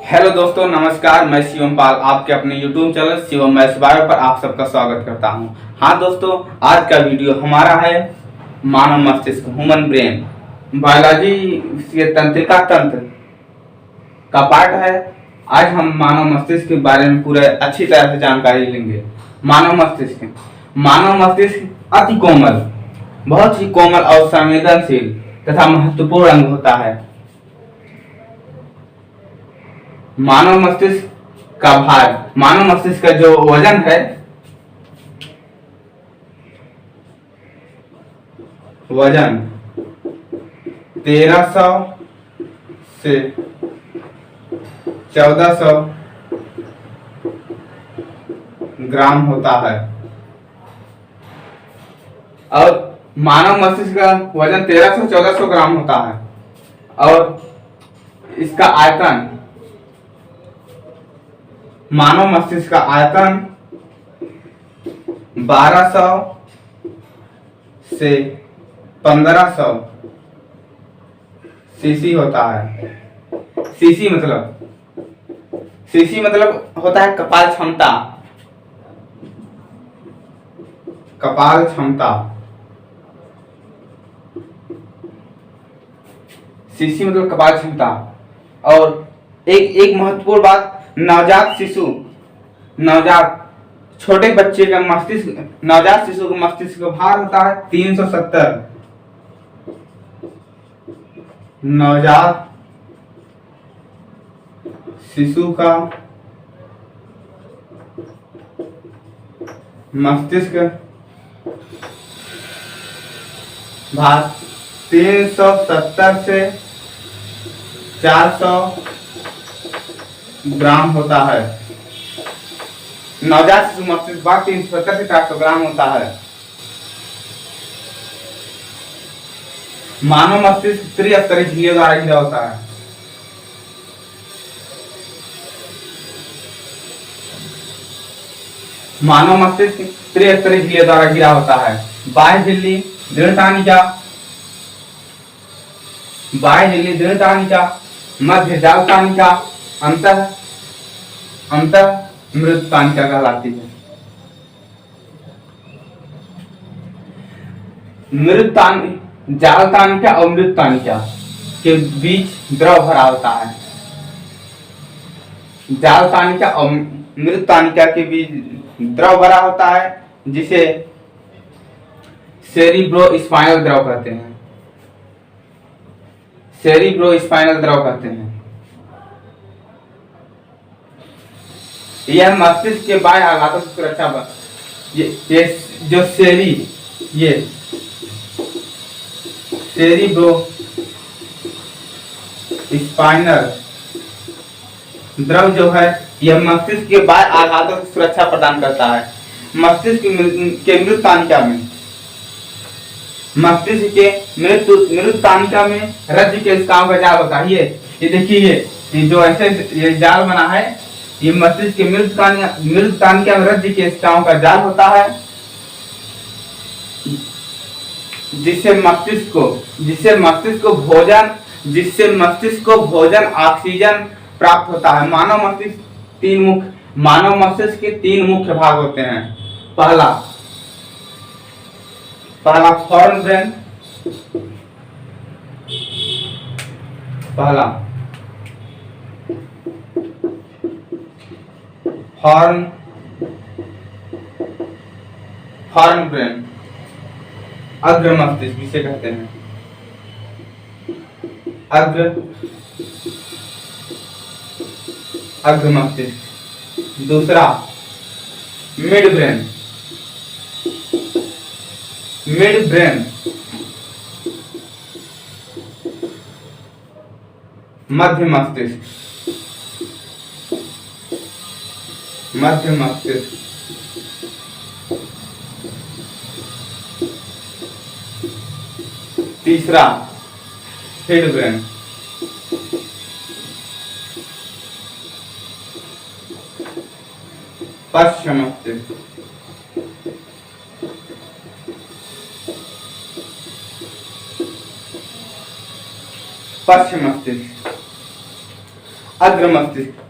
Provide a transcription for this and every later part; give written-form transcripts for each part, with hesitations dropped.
Hello दोस्तों, नमस्कार। मैं शिवम पाल आपके अपने YouTube channel Shivam maths bio पर आप सबका स्वागत करता हूं। हाँ दोस्तों, आज का वीडियो हमारा है मानव मस्तिष्क, ह्यूमन ब्रेन, बायोलॉजी के तंत्रिका तंत्र का पार्ट है। आज हम मानव मस्तिष्क के बारे में पूरे अच्छी तरह से जानकारी लेंगे। मानव मस्तिष्क अति कोमल, बहुत ही कोमल और संवेदनशील तथा महत्वपूर्ण अंग होता है। मानव मस्तिष्क का जो वजन है, वजन 1300 से 1400 ग्राम होता है। और मानव मस्तिष्क का वजन 1300-1400 ग्राम होता है और इसका आयतन, मानव मस्तिष्क का आयतन 1200 से 1500 सीसी होता है। सीसी मतलब होता है कपाल क्षमता। कपाल क्षमता, सीसी मतलब कपाल क्षमता। और एक महत्वपूर्ण बात, छोटे बच्चे का नवजात शिशु का मस्तिष्क का भार होता है 370। नवजात शिशु का मस्तिष्क भार 370 से 400 ग्राम होता है। नवजात शिशु मस्तिष्क भाग 370 से 400 ग्राम होता है। मानव मस्तिष्क त्रिस्तरीय झिल्लियों द्वारा घिरा होता है। मानव मस्तिष्क त्रिस्तरीय झिल्लियों द्वारा घिरा होता है। बाह्य झिल्ली, दृढ़ तानिका, मध्य जाल तानिका, अंतः मृत तानिका कहलाती है। जाल तानिका और मृत तानिका के बीच द्रव भरा होता है। जाल तानिका और मृत तानिका के बीच द्रव भरा होता है, जिसे सेरिब्रोस्पाइनल द्रव कहते हैं। यह मस्तिष्क के बाह्य आघातों से सुरक्षा पर, ये जो सेरिब्रोस्पाइनल द्रव जो है, यह मस्तिष्क के बाह्य आघातों से सुरक्षा प्रदान करता है। मस्तिष्क के मृत तानिका में रज्जु केशिकाओं का जाल होता है। ये देखिए, ये जो ऐसे ये जाल बना है, ये मस्तिष्क के मृत तानिका में रज्जु केशिकाओं का जाल होता है, जिससे मस्तिष्क को भोजन, ऑक्सीजन प्राप्त होता है। मानव मस्तिष्क के 3 मुख्य भाग होते हैं। पहला हॉर्न ब्रेन, हॉर्न ब्रेन, अग्र मस्तिष्क जिसे कहते हैं, अग्र मस्तिष्क। दूसरा मिड ब्रेन, मध्य मस्तिष्क। तीसरा हेड ब्रेन। पश्चिम मस्तिष्क। अग्र मस्तिष्क।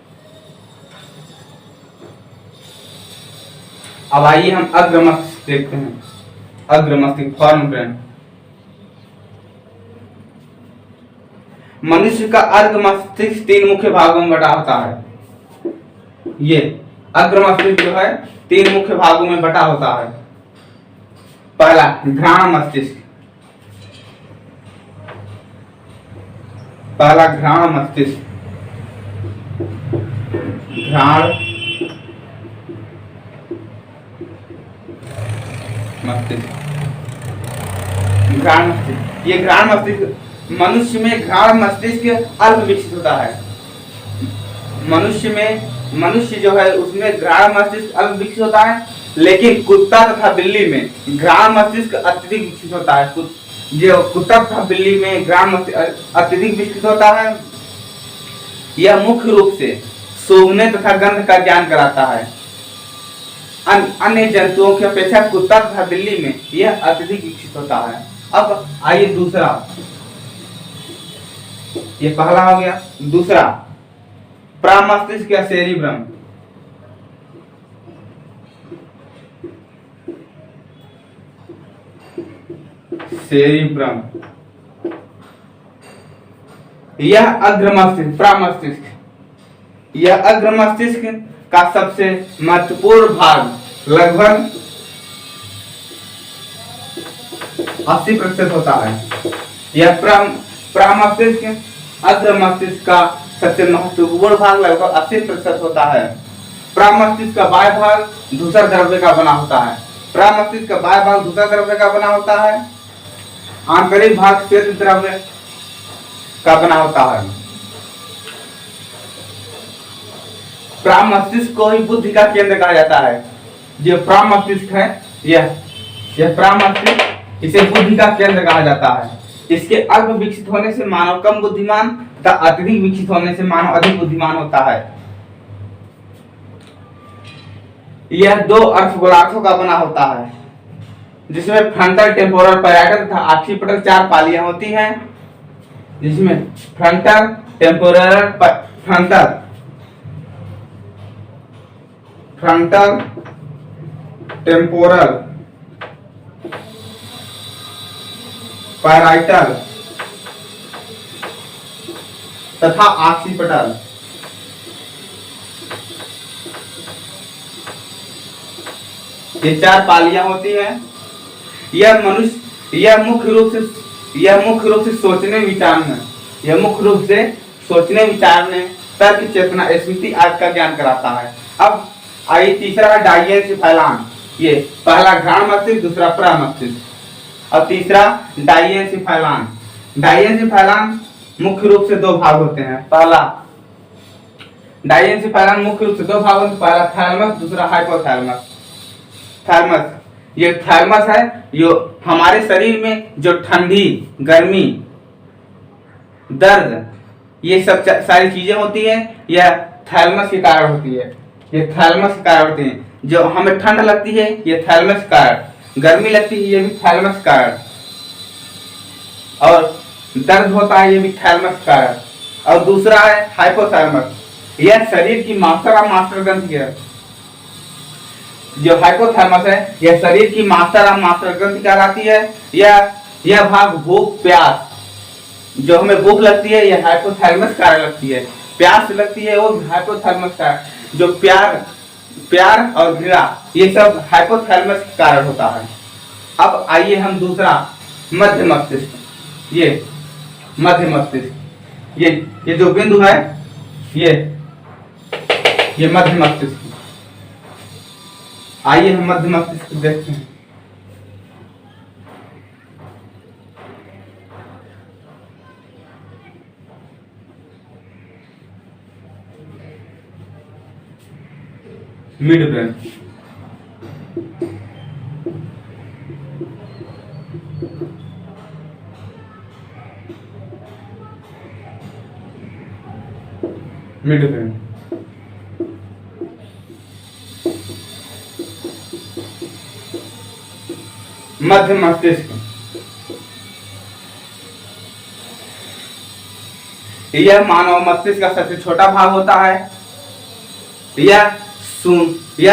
अब आइए हम अग्र मस्तिष्क देखते हैं। अग्र मस्तिष्क फॉर्म ब्रेन। मनुष्य का अर्ध मस्तिष्क 3 मुख्य भागों में बटा होता है। ये अग्र मस्तिष्क जो है 3 मुख्य भागों में बटा होता है। पहला घ्राण मस्तिष्क, पहला घ्राण मस्तिष्क, घ्राण मस्तिष्क, घ्राण मस्तिष्क। ये घ्राण मस्तिष्क, मनुष्य में घ्राण मस्तिष्क अल्प विकसित होता है। मनुष्य जो है उसमें घ्राण मस्तिष्क अल्प विकसित होता है, लेकिन कुत्ता तथा बिल्ली में घ्राण मस्तिष्क अत्यधिक विकसित होता है। जो कुत्ता तथा बिल्ली में घ्राण मस्तिष्क अत्यधिक विकसित होता है, यह मुख्य रूप से सूंघने तथा गंध का ज्ञान कराता है। अन्य जंतुओं की अपेक्षा कुत्ता तथा बिल्ली में यह अत्यधिक विकसित होता है। अब आइए दूसरा, ये पहला हो गया। दूसरा प्रामस्तिष्क या सेरिब्रम। सेरिब्रम यह अग्र मस्तिष्क, प्रामस्तिष्क, यह अग्र मस्तिष्क का सबसे महत्वपूर्ण भाग, लगभग 80% होता है। यह प्रामस्तिष्क अग्र मस्तिष्क का सबसे महत्वपूर्ण भाग लगभग 80% होता है। प्रामस्तिष्क का बाह्य भाग धूसर द्रव्य का बना होता है। प्रामस्तिष्क का बाह्य भाग धूसर द्रव्य का बना होता है। आंतरिक भाग श्वेत द्रव्य का बना होता है। प्रामस्तिष्क को ही बुद्धि का केंद्र कहा जाता है। जो प्रामस्तिष्क है, यह प्रामस्तिष्क, इसे बुद्धि का केंद्र कहा जाता है। इसके अल्प विकसित होने से मानव कम बुद्धिमान तथा अत्यधिक विकसित होने से मानव अधिक बुद्धिमान होता है। यह 2 अर्धगोलार्धों का बना होता है, जिसमें फ्रंटल, टेम्पोरल, पैराइटल तथा ऑक्सीपिटल 4 पालियां होती हैं। जिसमें frontal, temporal, frontal, temporal, parietal तथा ऑक्सीपिटल। ये 4 पालियां होती हैं। यह मुख्य रूप से सोचने विचारने, तर्क, चेतना, स्मृति आदि का ज्ञान कराता है। अब आइए तीसरा है डाइएन्सिफाइलान। ये पहला घ्राण मस्तिष्क, दूसरा प्रामस्तिष्क और तीसरा डाइएन्सिफाइलान। डाइएन्सिफाइलान मुख्य रूप से 2 भाग होते हैं। पहला डाइएन्सिफाइलान मुख्य रूप से 2 भाग होते हैं। पहला थैलमस, दूसरा हाइपोथैलमस। थैलमस, ये थैलमस है जो हमारे शरीर में जो ठंडी, गर्मी, दर्द, ये सब सारी चीजें होती है, यह थैलमस के कारण होती है। ये थैलमस के कारण होती है। जो हमें ठंड लगती है, ये थैलमस के कारण। गर्मी लगती है, ये भी थैलमस के कारण। और दर्द होता है, ये भी थैलमस के कारण। और दूसरा है हाइपोथैलमस। यह शरीर की मास्टर और मास्टर ग्रंथि है। जो हाइपोथैलमस है, यह शरीर की मास्टर और मास्टर ग्रंथि कहलाती है। यह भाग भूख, प्यास, जो हमें भूख लगती है, यह हाइपोथैलमस कारण लगती है। प्यास लगती है, वो हाइपोथैलमस कारण। जो प्यार और घृणा, ये सब हाइपोथैलमस के कारण होता है। अब आइए हम दूसरा मध्य मस्तिष्क। ये मध्य मस्तिष्क, ये जो बिंदु है, ये मध्य मस्तिष्क। आइए हम मध्य मस्तिष्क देखते हैं। मिड ब्रेन, मिड ब्रेन, मध्य मस्तिष्क, यह मानव मस्तिष्क का सबसे छोटा भाग होता है। यह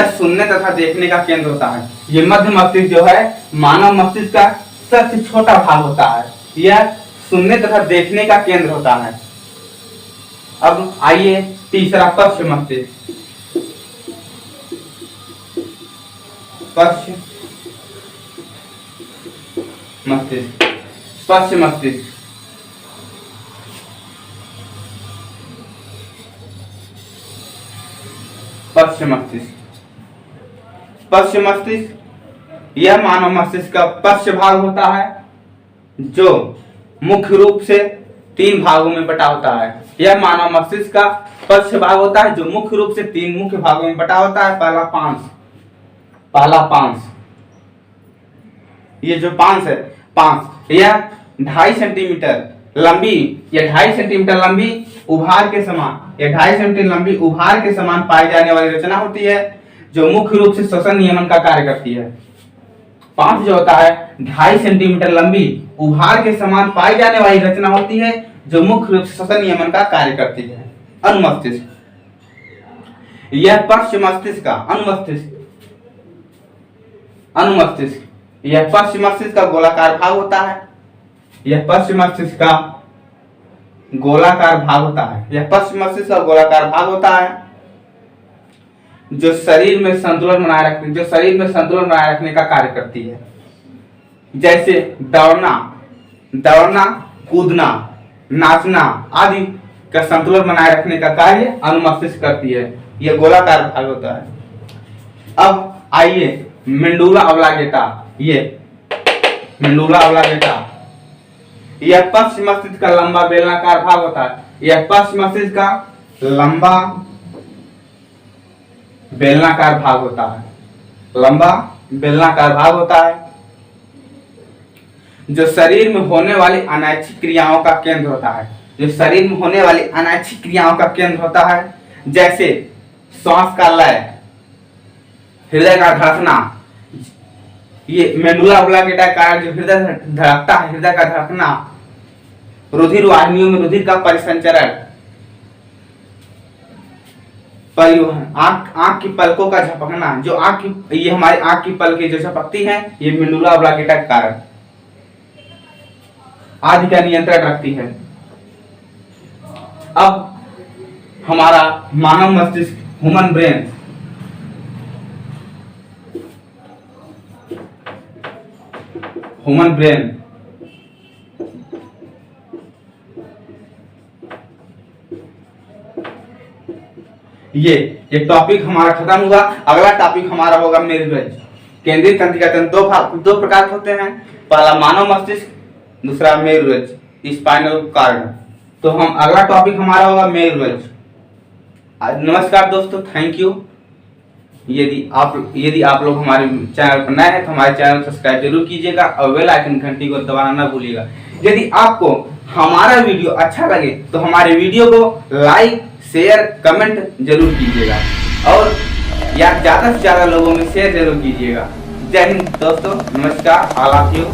सुनने तथा देखने का केंद्र होता है। यह मध्य मस्तिष्क जो है मानव मस्तिष्क का सबसे छोटा भाग होता है। यह सुनने तथा देखने का केंद्र होता है। अब आइए तीसरा पश्च मस्तिष्क। पश्च मस्तिष्क, पश्च मस्तिष्क पश्च मस्तिष्क, पश्च मस्तिष्क यह मानव मस्तिष्क का पश्च भाग होता है जो मुख्य रूप से 3 भागों में बटा होता है। यह मानव मस्तिष्क का पश्च भाग होता है जो मुख्य रूप से 3 मुख्य भागों में बटा होता है। पहला पांस, ये जो पांस है, पांस यह 2.5 सेंटीमीटर लंबी, यह 2.5 सेंटीमीटर लंबी उभार के समान, यह 2.5 सेंटीमीटर लंबी उभार के समान पाई जाने वाली रचना होती है जो मुख्य रूप से श्वसन नियमन का कार्य करती है। पांस जो होता है 2.5 सेंटीमीटर लंबी उभार के समान पाई जाने वाली रचना होती है जो मुख्य रूप से श्वसन नियमन का कार्य करती है। अनुमस्तिष्क, यह पश्च मस्तिष्क का अनुमस्तिष्क यह पश्च मस्तिष्क का गोलाकार भाग होता है। यह पश्च मस्तिष्क का गोलाकार भाग होता है। यह पश्च मस्तिष्क का गोलाकार भाग होता है जो शरीर में संतुलन बनाए रखने का कार्य करती है। जैसे दौड़ना, कूदना, नाचना आदि का संतुलन बनाए रखने का कार्य अनुमस्तिष्क करती है। यह गोलाकार भाग होता है। अब आइए मेडुला ऑब्लांगेटा, यह पश्च मस्तिष्क का लंबा बेलनाकार भाग होता है। यह पश्च मस्तिष्क का लंबा बेलनाकार भाग होता है जो शरीर में होने वाली अनैच्छिक क्रियाओं का केंद्र होता है। जैसे श्वास का लय, हृदय का धड़कना। ये मेडुला ऑब्लांगेटा का जो हृदय धड़कता है, हृदय का धड़कना, रुधिर वाहिनियों में रुधिर का परिसंचरण, परिवहन, आंख की पलकों का झपकना, जो ये हमारी आंख की पलकें जो झपकती हैं, ये मेडुला ऑब्लांगेटा के कारण आदि का नियंत्रण रखती है। अब हमारा मानव मस्तिष्क, ह्यूमन ब्रेन, ये टॉपिक हमारा खत्म हुआ। अगला टॉपिक हमारा होगा मेरुरज्जु। केंद्रीय तंत्रिका तंत्र दो प्रकार के होते हैं, पहला मानव मस्तिष्क, दूसरा मेरुरज्जु, स्पाइनल कॉर्ड। तो हम अगला टॉपिक हमारा होगा मेरुरज्जु। नमस्कार दोस्तों, थैंक यू। यदि आप लोग हमारे चैनल पर नए हैं तो हमारे चैनल को सब्सक्राइब जरूर कीजिएगा और बेल आइकन घंटी को दबाना ना भूलिएगा। यदि आपको हमारा वीडियो अच्छा लगे तो हमारे वीडियो को लाइक, शेयर, कमेंट जरूर कीजिएगा और या ज्यादा से ज्यादा लोगों में शेयर जरूर कीजिएगा। जय हिंद दोस्तों, नमस्कार, आई लव यू।